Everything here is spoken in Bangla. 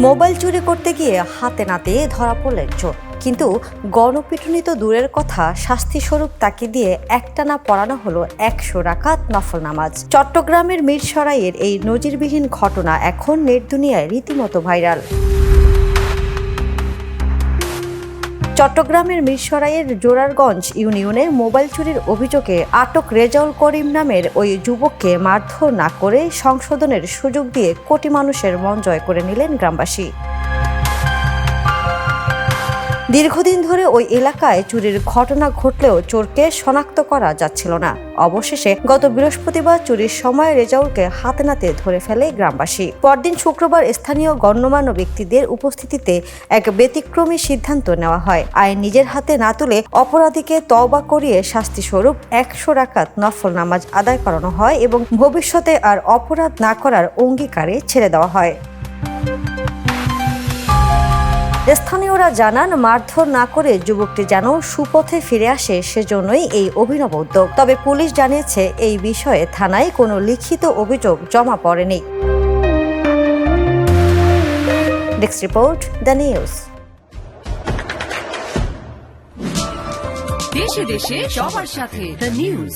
মোবাইল চুরি করতে গিয়ে হাতে নাতে ধরা পড়লেন চোর, কিন্তু গণপিটুনি তো দূরের কথা, শাস্তিস্বরূপ তাকে দিয়ে একটানা পড়ানো হলো 100 রাকাত নফল নামাজ। চট্টগ্রামের মিরসরাইয়ের এই নজিরবিহীন ঘটনা এখন নেট দুনিয়ায় রীতিমতো ভাইরাল। চট্টগ্রামের মিরসরাইয়ের জোরারগঞ্জ ইউনিয়নের মোবাইল চুরির অভিযোগে আটক রেজাউল করিম নামের ওই যুবককে মারধর না করে সংশোধনের সুযোগ দিয়ে কোটি মানুষের মন জয় করে নিলেন গ্রামবাসী। দীর্ঘদিন ধরে ওই এলাকায় চুরির ঘটনা ঘটলেও চোরকে শনাক্ত করা যাচ্ছিল না। অবশেষে গত বৃহস্পতিবার চুরির সময় রেজাউলকে হাতে নাতে ধরে ফেলে গ্রামবাসী। পরদিন শুক্রবার স্থানীয় গণ্যমান্য ব্যক্তিদের উপস্থিতিতে এক ব্যতিক্রমী সিদ্ধান্ত নেওয়া হয়। আইন নিজের হাতে না তুলে অপরাধীকে তওবা করিয়ে শাস্তিস্বরূপ 100 রাকাত নফল নামাজ আদায় করানো হয় এবং ভবিষ্যতে আর অপরাধ না করার অঙ্গীকারে ছেড়ে দেওয়া হয়। স্থানীয়রা জানান, মারধর না করে যুবকটি যেন সুপথে ফিরে আসে, সেজন্যই এই অভিনব উদ্যোগ। তবে পুলিশ জানিয়েছে, এই বিষয়ে থানায় কোনো লিখিত অভিযোগ জমা পড়েনি। Desk report, the news. দেশে দেশে সবার সাথে, দ্য নিউজ।